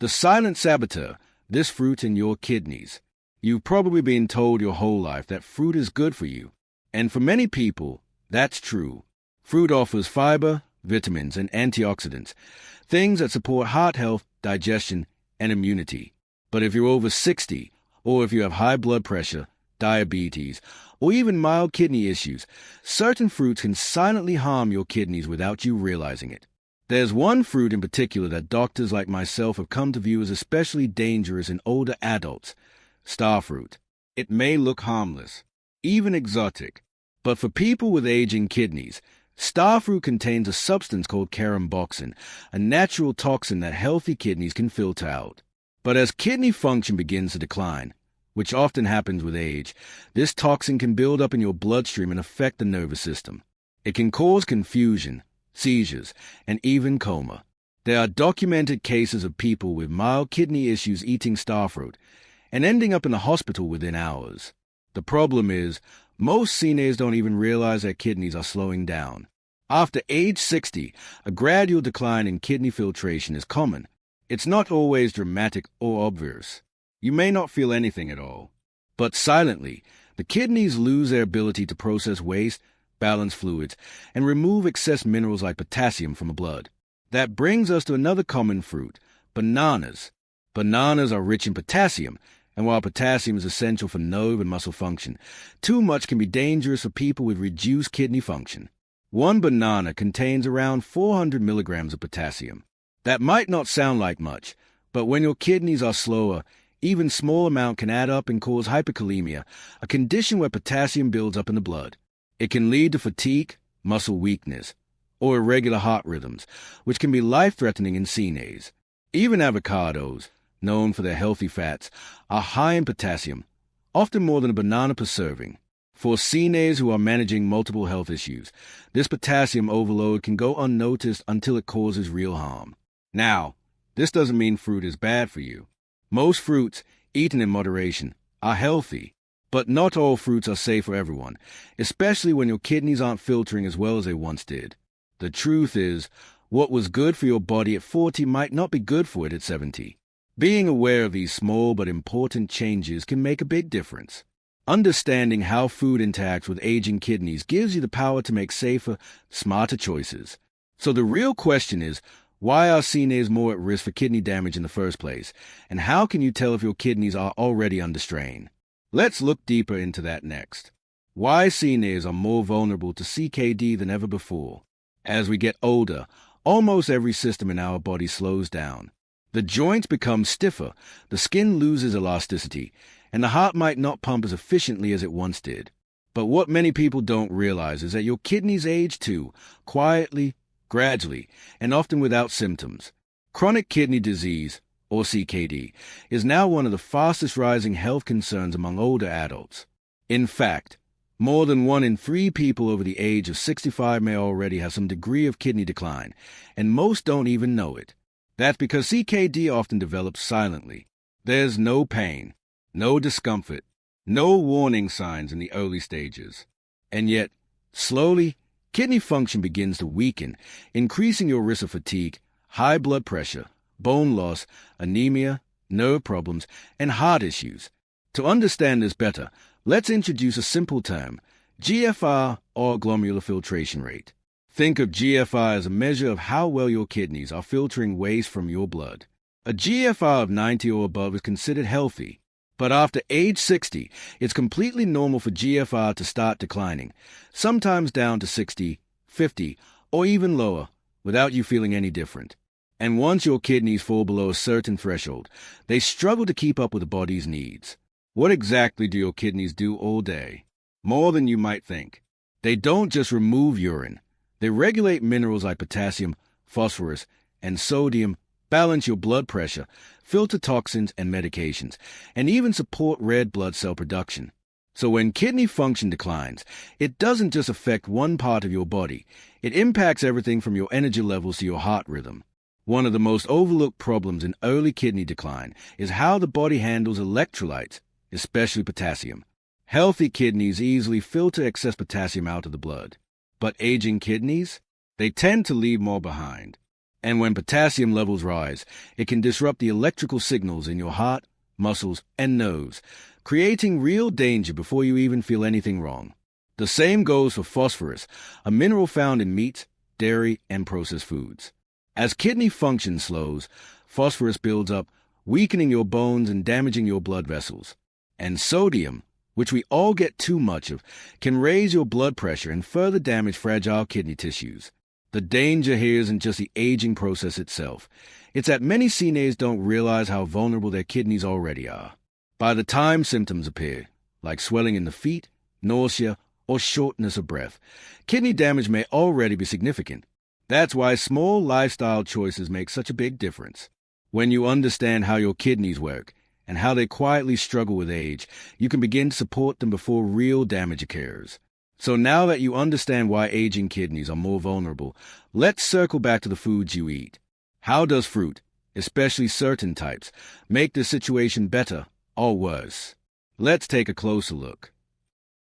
The silent saboteur, this fruit in your kidneys. You've probably been told your whole life that fruit is good for you. And for many people, that's true. Fruit offers fiber, vitamins, and antioxidants, things that support heart health, digestion, and immunity. But if you're over 60, or if you have high blood pressure, diabetes, or even mild kidney issues, certain fruits can silently harm your kidneys without you realizing it. There's one fruit in particular that doctors like myself have come to view as especially dangerous in older adults: starfruit. It may look harmless, even exotic, but for people with aging kidneys, starfruit contains a substance called caramboxin, a natural toxin that healthy kidneys can filter out. But as kidney function begins to decline, which often happens with age, this toxin can build up in your bloodstream and affect the nervous system. It can cause confusion, seizures, and even coma. There are documented cases of people with mild kidney issues eating starfruit and ending up in the hospital within hours. The problem is, most seniors don't even realize their kidneys are slowing down. After age 60, a gradual decline in kidney filtration is common. It's not always dramatic or obvious. You may not feel anything at all. But silently, the kidneys lose their ability to process waste, balance fluids, and remove excess minerals like potassium from the blood. That brings us to another common fruit, bananas. Bananas are rich in potassium, and while potassium is essential for nerve and muscle function, too much can be dangerous for people with reduced kidney function. One banana contains around 400 milligrams of potassium. That might not sound like much, but when your kidneys are slower, even small amount can add up and cause hyperkalemia, a condition where potassium builds up in the blood. It can lead to fatigue, muscle weakness, or irregular heart rhythms, which can be life-threatening in seniors. Even avocados, known for their healthy fats, are high in potassium, often more than a banana per serving. For seniors who are managing multiple health issues, this potassium overload can go unnoticed until it causes real harm. Now, this doesn't mean fruit is bad for you. Most fruits, eaten in moderation, are healthy. But not all fruits are safe for everyone, especially when your kidneys aren't filtering as well as they once did. The truth is, what was good for your body at 40 might not be good for it at 70. Being aware of these small but important changes can make a big difference. Understanding how food interacts with aging kidneys gives you the power to make safer, smarter choices. So the real question is, why are seniors more at risk for kidney damage in the first place? And how can you tell if your kidneys are already under strain? Let's look deeper into that next. Why seniors are more vulnerable to CKD than ever before. As we get older, almost every system in our body slows down. The joints become stiffer, the skin loses elasticity, and the heart might not pump as efficiently as it once did. But what many people don't realize is that your kidneys age too, quietly, gradually, and often without symptoms. Chronic kidney disease, or CKD, is now one of the fastest rising health concerns among older adults. In fact, more than 1 in 3 people over the age of 65 may already have some degree of kidney decline, and most don't even know it. That's because CKD often develops silently. There's no pain, no discomfort, no warning signs in the early stages. And yet, slowly, kidney function begins to weaken, increasing your risk of fatigue, high blood pressure, bone loss, anemia, nerve problems, and heart issues. To understand this better, let's introduce a simple term, GFR, or glomerular filtration rate. Think of GFR as a measure of how well your kidneys are filtering waste from your blood. A GFR of 90 or above is considered healthy, but after age 60, it's completely normal for GFR to start declining, sometimes down to 60, 50, or even lower, without you feeling any different. And once your kidneys fall below a certain threshold, they struggle to keep up with the body's needs. What exactly do your kidneys do all day? More than you might think. They don't just remove urine. They regulate minerals like potassium, phosphorus, and sodium, balance your blood pressure, filter toxins and medications, and even support red blood cell production. So when kidney function declines, it doesn't just affect one part of your body. It impacts everything from your energy levels to your heart rhythm. One of the most overlooked problems in early kidney decline is how the body handles electrolytes, especially potassium. Healthy kidneys easily filter excess potassium out of the blood. But aging kidneys? They tend to leave more behind. And when potassium levels rise, it can disrupt the electrical signals in your heart, muscles, and nerves, creating real danger before you even feel anything wrong. The same goes for phosphorus, a mineral found in meat, dairy, and processed foods. As kidney function slows, phosphorus builds up, weakening your bones and damaging your blood vessels. And sodium, which we all get too much of, can raise your blood pressure and further damage fragile kidney tissues. The danger here isn't just the aging process itself. It's that many seniors don't realize how vulnerable their kidneys already are. By the time symptoms appear, like swelling in the feet, nausea, or shortness of breath, kidney damage may already be significant. That's why small lifestyle choices make such a big difference. When you understand how your kidneys work and how they quietly struggle with age, you can begin to support them before real damage occurs. So now that you understand why aging kidneys are more vulnerable, let's circle back to the foods you eat. How does fruit, especially certain types, make the situation better or worse? Let's take a closer look.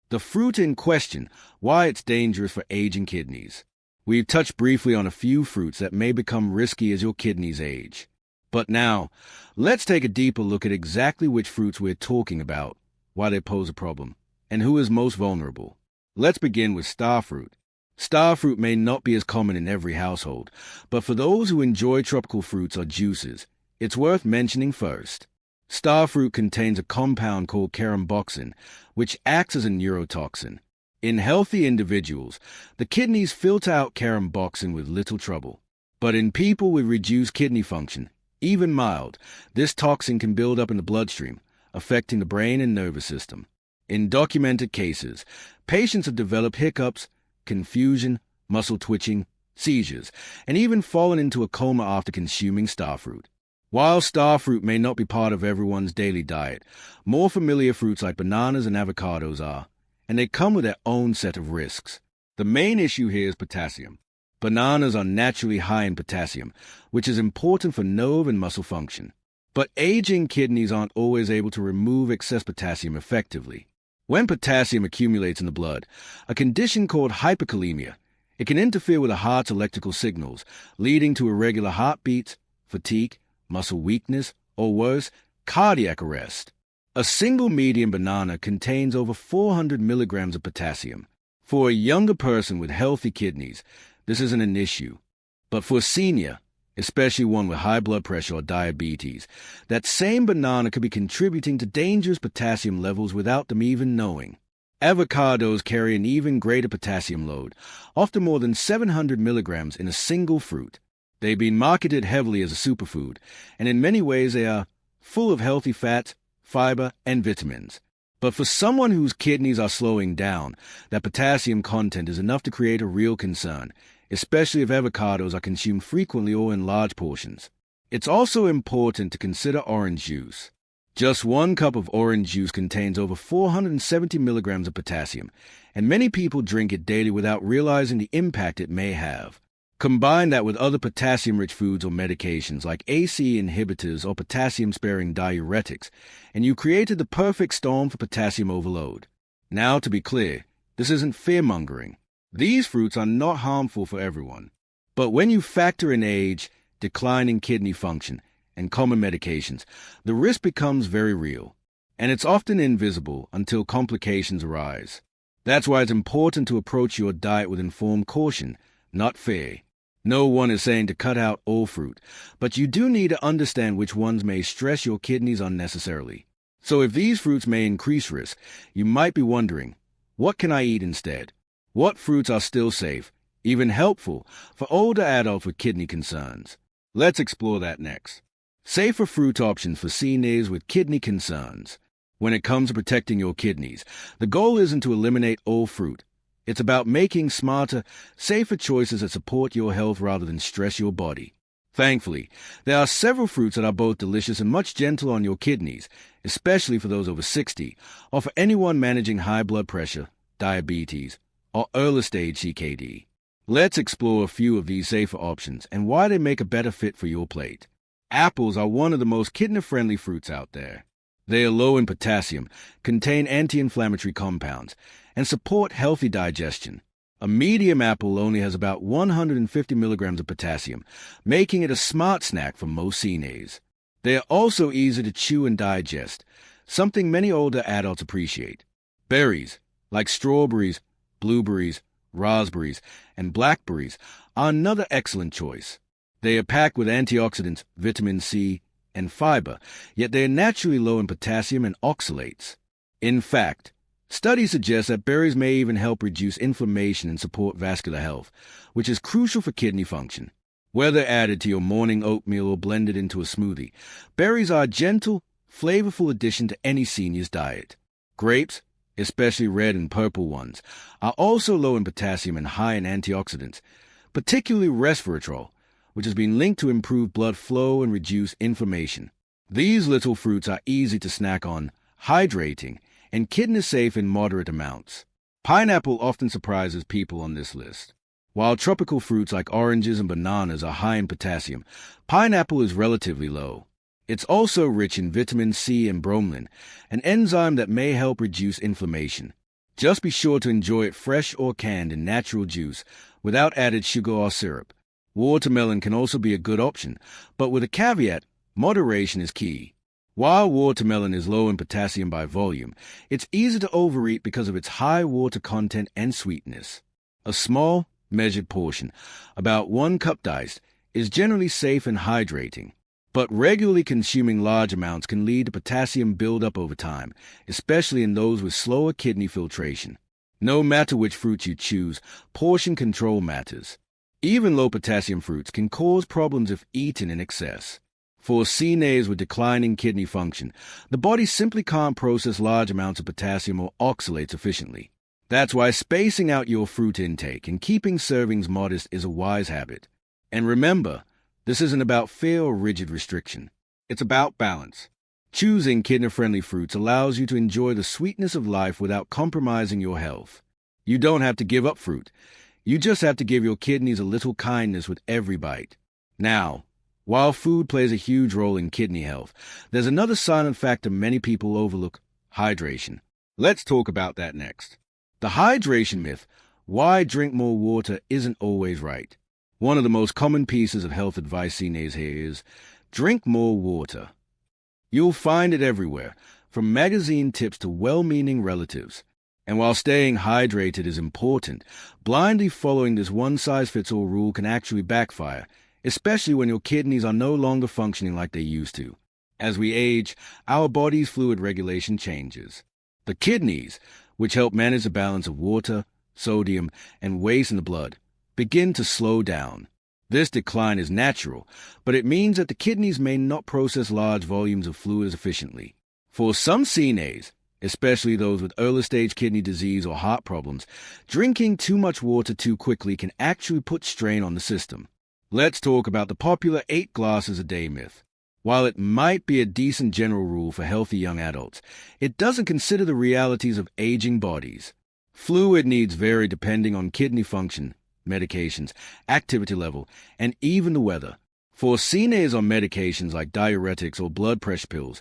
The fruit in question, why it's dangerous for aging kidneys. We've touched briefly on a few fruits that may become risky as your kidneys age. But now, let's take a deeper look at exactly which fruits we're talking about, why they pose a problem, and who is most vulnerable. Let's begin with starfruit. Starfruit may not be as common in every household, but for those who enjoy tropical fruits or juices, it's worth mentioning first. Starfruit contains a compound called caramboxin, which acts as a neurotoxin. In healthy individuals, the kidneys filter out caramboxin with little trouble. But in people with reduced kidney function, even mild, this toxin can build up in the bloodstream, affecting the brain and nervous system. In documented cases, patients have developed hiccups, confusion, muscle twitching, seizures, and even fallen into a coma after consuming starfruit. While starfruit may not be part of everyone's daily diet, more familiar fruits like bananas and avocados are, and they come with their own set of risks. The main issue here is potassium. Bananas are naturally high in potassium, which is important for nerve and muscle function. But aging kidneys aren't always able to remove excess potassium effectively. When potassium accumulates in the blood, a condition called hyperkalemia, it can interfere with the heart's electrical signals, leading to irregular heartbeats, fatigue, muscle weakness, or worse, cardiac arrest. A single medium banana contains over 400 milligrams of potassium. For a younger person with healthy kidneys, this isn't an issue. But for a senior, especially one with high blood pressure or diabetes, that same banana could be contributing to dangerous potassium levels without them even knowing. Avocados carry an even greater potassium load, often more than 700 milligrams in a single fruit. They've been marketed heavily as a superfood, and in many ways they are full of healthy fats, fiber, and vitamins. But for someone whose kidneys are slowing down, that potassium content is enough to create a real concern, especially if avocados are consumed frequently or in large portions. It's also important to consider orange juice. Just 1 cup of orange juice contains over 470 milligrams of potassium, and many people drink it daily without realizing the impact it may have. Combine that with other potassium-rich foods or medications like ACE inhibitors or potassium-sparing diuretics, and you created the perfect storm for potassium overload. Now, to be clear, this isn't fear-mongering. These fruits are not harmful for everyone. But when you factor in age, declining kidney function, and common medications, the risk becomes very real. And it's often invisible until complications arise. That's why it's important to approach your diet with informed caution, not fear. No one is saying to cut out all fruit, but you do need to understand which ones may stress your kidneys unnecessarily. So if these fruits may increase risk, you might be wondering, what can I eat instead? What fruits are still safe, even helpful, for older adults with kidney concerns? Let's explore that next. Safer fruit options for seniors with kidney concerns. When it comes to protecting your kidneys, the goal isn't to eliminate all fruit. It's about making smarter, safer choices that support your health rather than stress your body. Thankfully, there are several fruits that are both delicious and much gentle on your kidneys, especially for those over 60, or for anyone managing high blood pressure, diabetes, or early-stage CKD. Let's explore a few of these safer options and why they make a better fit for your plate. Apples are one of the most kidney-friendly fruits out there. They are low in potassium, contain anti-inflammatory compounds, and support healthy digestion. A medium apple only has about 150 milligrams of potassium, making it a smart snack for most CNAs. They are also easy to chew and digest, something many older adults appreciate. Berries, like strawberries, blueberries, raspberries, and blackberries, are another excellent choice. They are packed with antioxidants, vitamin C, and fiber, yet they are naturally low in potassium and oxalates. In fact, studies suggest that berries may even help reduce inflammation and support vascular health, which is crucial for kidney function. Whether added to your morning oatmeal or blended into a smoothie, berries are a gentle, flavorful addition to any senior's diet. Grapes, especially red and purple ones, are also low in potassium and high in antioxidants, particularly resveratrol, which has been linked to improve blood flow and reduce inflammation. These little fruits are easy to snack on, hydrating, and kidney-safe in moderate amounts. Pineapple often surprises people on this list. While tropical fruits like oranges and bananas are high in potassium, pineapple is relatively low. It's also rich in vitamin C and bromelain, an enzyme that may help reduce inflammation. Just be sure to enjoy it fresh or canned in natural juice without added sugar or syrup. Watermelon can also be a good option, but with a caveat, moderation is key. While watermelon is low in potassium by volume, it's easy to overeat because of its high water content and sweetness. A small, measured portion, about 1 cup diced, is generally safe and hydrating. But regularly consuming large amounts can lead to potassium buildup over time, especially in those with slower kidney filtration. No matter which fruit you choose, portion control matters. Even low-potassium fruits can cause problems if eaten in excess. For CNAs with declining kidney function, the body simply can't process large amounts of potassium or oxalates efficiently. That's why spacing out your fruit intake and keeping servings modest is a wise habit. And remember, this isn't about fear or rigid restriction. It's about balance. Choosing kidney-friendly fruits allows you to enjoy the sweetness of life without compromising your health. You don't have to give up fruit. You just have to give your kidneys a little kindness with every bite. Now, while food plays a huge role in kidney health, there's another silent factor many people overlook: hydration. Let's talk about that next. The hydration myth, why drink more water, isn't always right. One of the most common pieces of health advice CNAs hear is, drink more water. You'll find it everywhere, from magazine tips to well-meaning relatives. And while staying hydrated is important, blindly following this one-size-fits-all rule can actually backfire, especially when your kidneys are no longer functioning like they used to. As we age, our body's fluid regulation changes. The kidneys, which help manage the balance of water, sodium, and waste in the blood, begin to slow down. This decline is natural, but it means that the kidneys may not process large volumes of fluid as efficiently. For some CNAs, especially those with early-stage kidney disease or heart problems, drinking too much water too quickly can actually put strain on the system. Let's talk about the popular 8 glasses a day myth. While it might be a decent general rule for healthy young adults, it doesn't consider the realities of aging bodies. Fluid needs vary depending on kidney function, medications, activity level, and even the weather. For CNAs on medications like diuretics or blood pressure pills,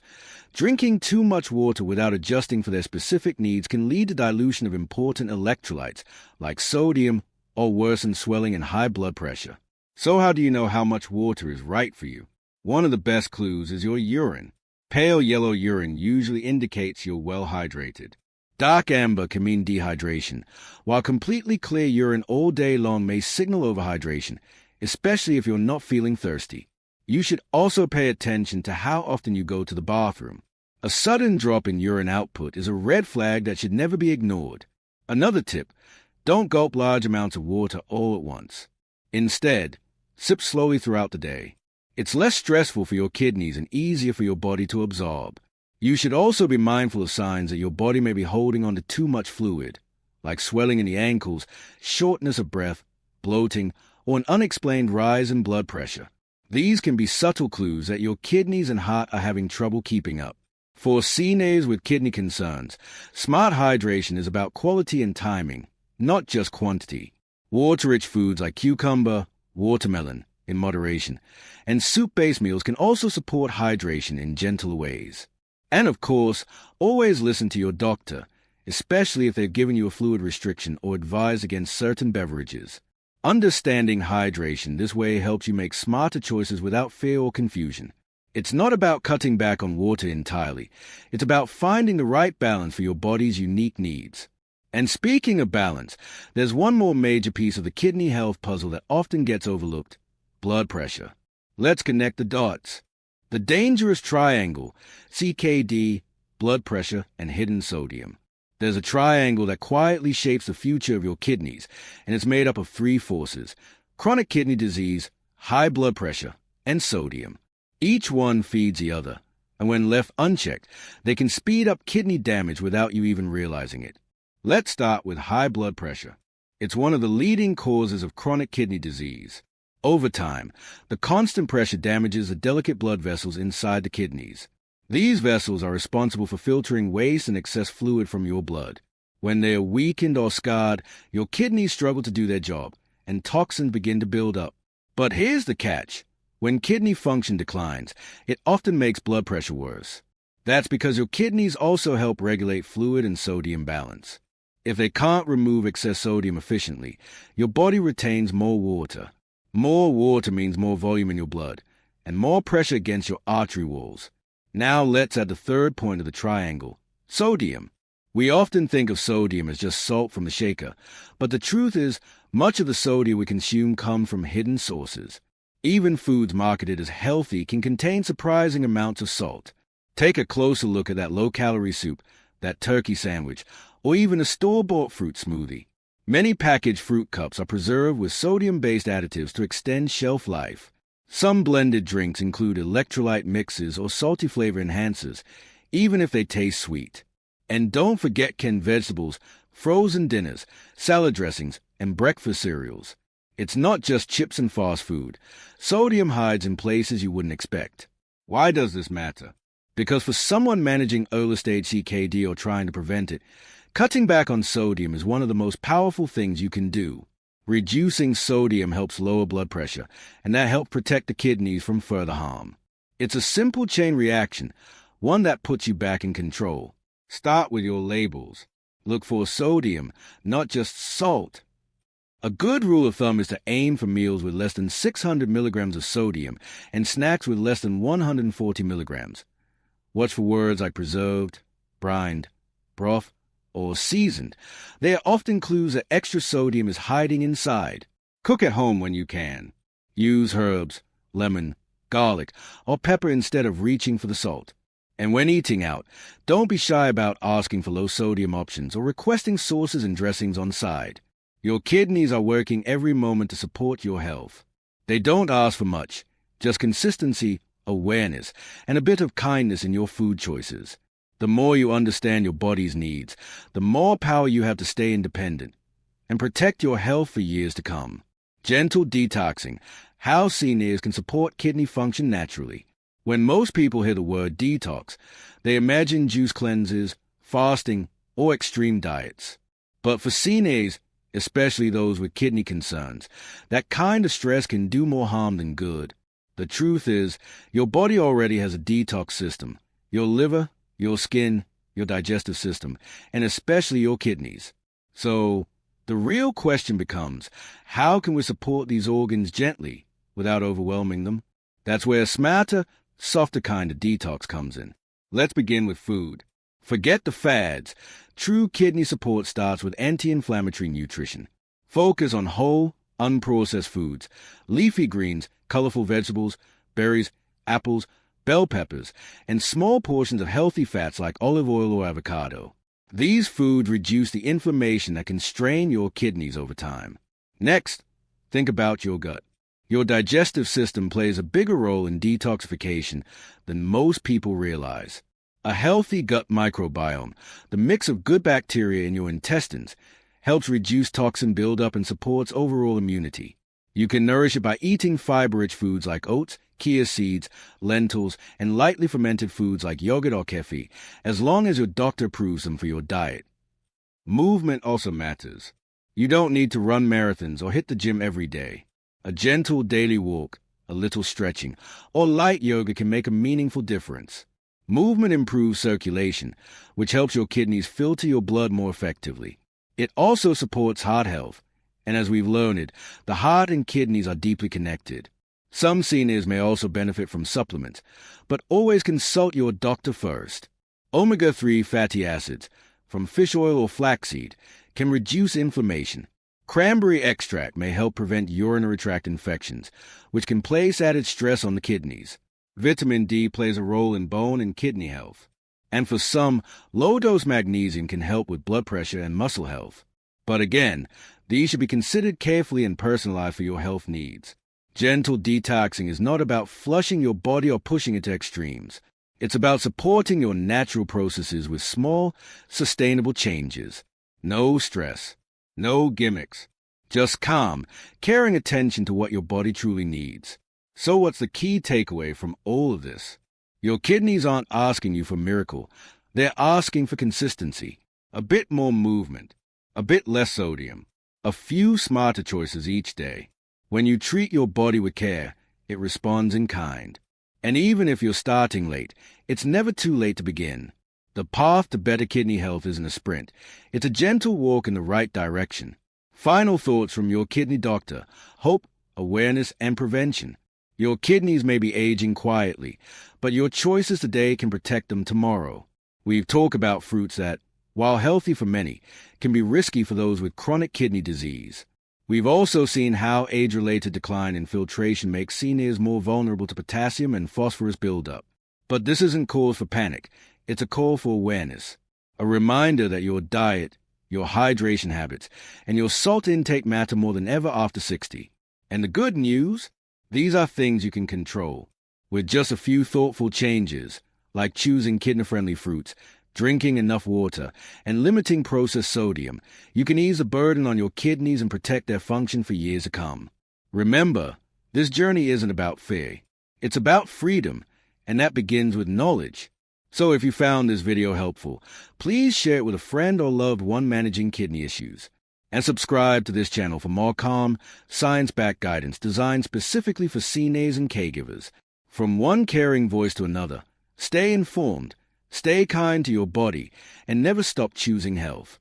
drinking too much water without adjusting for their specific needs can lead to dilution of important electrolytes like sodium or worsen swelling and high blood pressure. So how do you know how much water is right for you? One of the best clues is your urine. Pale yellow urine usually indicates you're well hydrated. Dark amber can mean dehydration, while completely clear urine all day long may signal overhydration, especially if you're not feeling thirsty. You should also pay attention to how often you go to the bathroom. A sudden drop in urine output is a red flag that should never be ignored. Another tip: don't gulp large amounts of water all at once. Instead, sip slowly throughout the day. It's less stressful for your kidneys and easier for your body to absorb. You should also be mindful of signs that your body may be holding on to too much fluid, like swelling in the ankles, shortness of breath, bloating, or an unexplained rise in blood pressure. These can be subtle clues that your kidneys and heart are having trouble keeping up. For CNAs with kidney concerns, smart hydration is about quality and timing, not just quantity. Water-rich foods like cucumber, watermelon, in moderation, and soup-based meals can also support hydration in gentler ways. And of course, always listen to your doctor, especially if they've given you a fluid restriction or advised against certain beverages. Understanding hydration this way helps you make smarter choices without fear or confusion. It's not about cutting back on water entirely. It's about finding the right balance for your body's unique needs. And speaking of balance, there's one more major piece of the kidney health puzzle that often gets overlooked: blood pressure. Let's connect the dots. The dangerous triangle: CKD, blood pressure, and hidden sodium. There's a triangle that quietly shapes the future of your kidneys, and it's made up of three forces: chronic kidney disease, high blood pressure, and sodium. Each one feeds the other, and when left unchecked, they can speed up kidney damage without you even realizing it. Let's start with high blood pressure. It's one of the leading causes of chronic kidney disease. Over time, the constant pressure damages the delicate blood vessels inside the kidneys. These vessels are responsible for filtering waste and excess fluid from your blood. When they are weakened or scarred, your kidneys struggle to do their job, and toxins begin to build up. But here's the catch. When kidney function declines, it often makes blood pressure worse. That's because your kidneys also help regulate fluid and sodium balance. If they can't remove excess sodium efficiently, your body retains more water. More water means more volume in your blood, and more pressure against your artery walls. Now let's add the third point of the triangle: sodium. We often think of sodium as just salt from the shaker, but the truth is, much of the sodium we consume comes from hidden sources. Even foods marketed as healthy can contain surprising amounts of salt. Take a closer look at that low-calorie soup, that turkey sandwich, or even a store-bought fruit smoothie. Many packaged fruit cups are preserved with sodium-based additives to extend shelf life. Some blended drinks include electrolyte mixes or salty flavor enhancers, even if they taste sweet. And don't forget canned vegetables, frozen dinners, salad dressings, and breakfast cereals. It's not just chips and fast food. Sodium hides in places you wouldn't expect. Why does this matter? Because for someone managing early-stage CKD or trying to prevent it, cutting back on sodium is one of the most powerful things you can do. Reducing sodium helps lower blood pressure, and that helps protect the kidneys from further harm. It's a simple chain reaction, one that puts you back in control. Start with your labels. Look for sodium, not just salt. A good rule of thumb is to aim for meals with less than 600 milligrams of sodium and snacks with less than 140 milligrams. Watch for words like preserved, brined, broth, or seasoned. They are often clues that extra sodium is hiding inside. Cook at home when you can. Use herbs, lemon, garlic, or pepper instead of reaching for the salt. And when eating out, don't be shy about asking for low-sodium options or requesting sauces and dressings on side. Your kidneys are working every moment to support your health. They don't ask for much, just consistency, awareness, and a bit of kindness in your food choices. The more you understand your body's needs, the more power you have to stay independent and protect your health for years to come. Gentle detoxing: how seniors can support kidney function naturally. When most people hear the word detox, they imagine juice cleanses, fasting, or extreme diets. But for seniors, especially those with kidney concerns, that kind of stress can do more harm than good. The truth is, your body already has a detox system: your liver, your skin, your digestive system, and especially your kidneys. So, the real question becomes, how can we support these organs gently without overwhelming them? That's where a smarter, softer kind of detox comes in. Let's begin with food. Forget the fads. True kidney support starts with anti-inflammatory nutrition. Focus on whole, unprocessed foods: leafy greens, colorful vegetables, berries, apples, bell peppers, and small portions of healthy fats like olive oil or avocado. These foods reduce the inflammation that can strain your kidneys over time. Next, think about your gut. Your digestive system plays a bigger role in detoxification than most people realize. A healthy gut microbiome, the mix of good bacteria in your intestines, helps reduce toxin buildup and supports overall immunity. You can nourish it by eating fiber-rich foods like oats, chia seeds, lentils, and lightly fermented foods like yogurt or kefir, as long as your doctor approves them for your diet. Movement also matters. You don't need to run marathons or hit the gym every day. A gentle daily walk, a little stretching, or light yoga can make a meaningful difference. Movement improves circulation, which helps your kidneys filter your blood more effectively. It also supports heart health, and as we've learned, the heart and kidneys are deeply connected. Some seniors may also benefit from supplements, but always consult your doctor first. Omega-3 fatty acids from fish oil or flaxseed can reduce inflammation. Cranberry extract may help prevent urinary tract infections, which can place added stress on the kidneys. Vitamin D plays a role in bone and kidney health. And for some, low-dose magnesium can help with blood pressure and muscle health. But again, these should be considered carefully and personalized for your health needs. Gentle detoxing is not about flushing your body or pushing it to extremes. It's about supporting your natural processes with small, sustainable changes. No stress, no gimmicks, just calm, caring attention to what your body truly needs. So what's the key takeaway from all of this? Your kidneys aren't asking you for a miracle. They're asking for consistency, a bit more movement, a bit less sodium, a few smarter choices each day. When you treat your body with care, it responds in kind. And even if you're starting late, it's never too late to begin. The path to better kidney health isn't a sprint. It's a gentle walk in the right direction. Final thoughts from your kidney doctor: hope, awareness, and prevention. Your kidneys may be aging quietly, but your choices today can protect them tomorrow. We've talked about fruits that, while healthy for many, can be risky for those with chronic kidney disease. We've also seen how age-related decline in filtration makes seniors more vulnerable to potassium and phosphorus buildup. But this isn't cause for panic. It's a call for awareness. A reminder that your diet, your hydration habits, and your salt intake matter more than ever after 60. And the good news? These are things you can control. With just a few thoughtful changes, like choosing kidney-friendly fruits, drinking enough water, and limiting processed sodium, you can ease the burden on your kidneys and protect their function for years to come. Remember, this journey isn't about fear. It's about freedom, and that begins with knowledge. So if you found this video helpful, please share it with a friend or loved one managing kidney issues. And subscribe to this channel for more calm, science-backed guidance designed specifically for seniors and caregivers. From one caring voice to another, stay informed, stay kind to your body, and never stop choosing health.